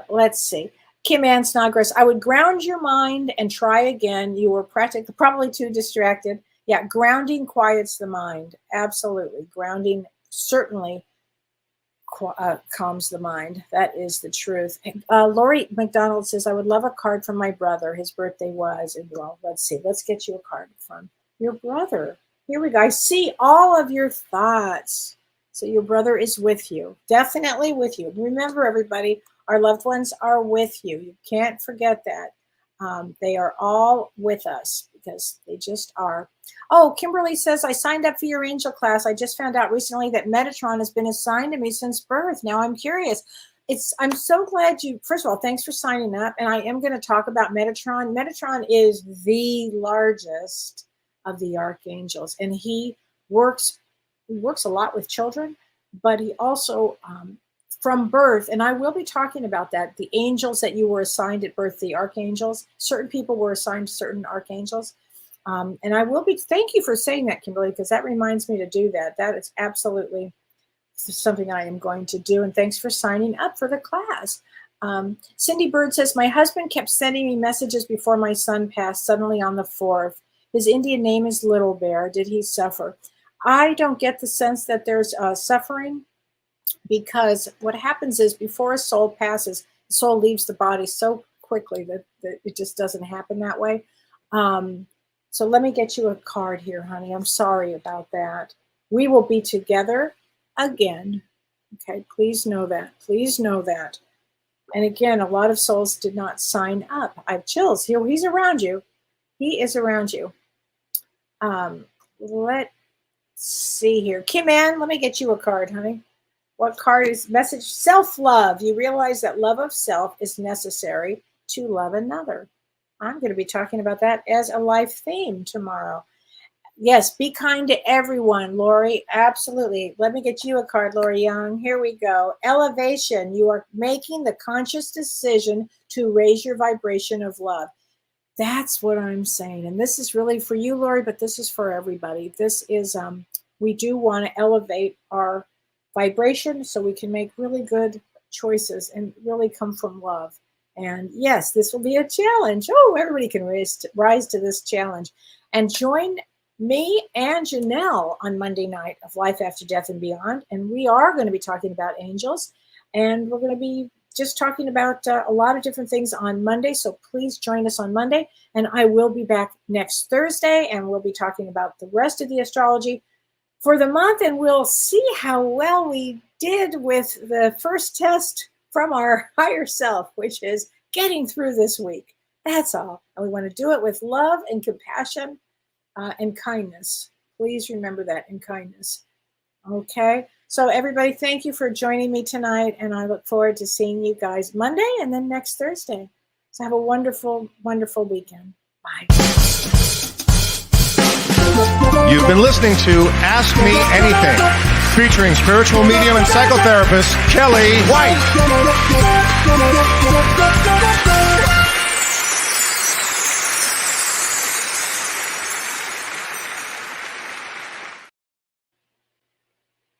Let's see. Kim Ann Snodgrass, I would ground your mind and try again. You were probably too distracted. Yeah, grounding quiets the mind. Absolutely. Grounding certainly calms the mind. That is the truth. Lori McDonald says, I would love a card from my brother. His birthday was. And well, let's see. Let's get you a card from your brother. Here we go. I see all of your thoughts. So your brother is with you. Definitely with you. Remember, everybody, our loved ones are with you. You can't forget that. They are all with us because they just are. Oh, Kimberly says, I signed up for your angel class. I just found out recently that Metatron has been assigned to me since birth. Now I'm curious. I'm so glad you, first of all, thanks for signing up. And I am going to talk about Metatron. Metatron is the largest of the archangels, and he works a lot with children, but he also, from birth, and I will be talking about that, the angels that you were assigned at birth, the archangels, certain people were assigned to certain archangels. And I will be, thank you for saying that, Kimberly, because that reminds me to do that. That is absolutely something I am going to do. And thanks for signing up for the class. Cindy Bird says, my husband kept sending me messages before my son passed suddenly on the 4th. His Indian name is Little Bear. Did he suffer? I don't get the sense that there's suffering, because what happens is before a soul passes, the soul leaves the body so quickly that it just doesn't happen that way. So let me get you a card here, honey. I'm sorry about that. We will be together again. Okay, please know that. Please know that. And again, a lot of souls did not sign up. I have chills. Here, he's around you. He is around you. Let's see here. Kim Ann, let me get you a card, honey. What card is message? Self-love. You realize that love of self is necessary to love another. I'm going to be talking about that as a life theme tomorrow. Yes, be kind to everyone, Lori. Absolutely. Let me get you a card, Lori Young. Here we go. Elevation. You are making the conscious decision to raise your vibration of love. That's what I'm saying. And this is really for you, Lori, but this is for everybody. This is, we do want to elevate our vibration so we can make really good choices and really come from love. And yes, this will be a challenge. Oh, everybody can rise to this challenge. And join me and Janelle on Monday night of Life After Death and Beyond. And we are going to be talking about angels. And we're going to be just talking about a lot of different things on Monday. So please join us on Monday. And I will be back next Thursday. And we'll be talking about the rest of the astrology for the month. And we'll see how well we did with the first test from our higher self, which is getting through this week. That's all. And we want to do it with love and compassion and kindness. Please remember that, and kindness. Okay. So everybody, thank you for joining me tonight. And I look forward to seeing you guys Monday and then next Thursday. So have a wonderful, wonderful weekend. Bye. You've been listening to Ask Me Anything, featuring spiritual medium and psychotherapist Kellee White.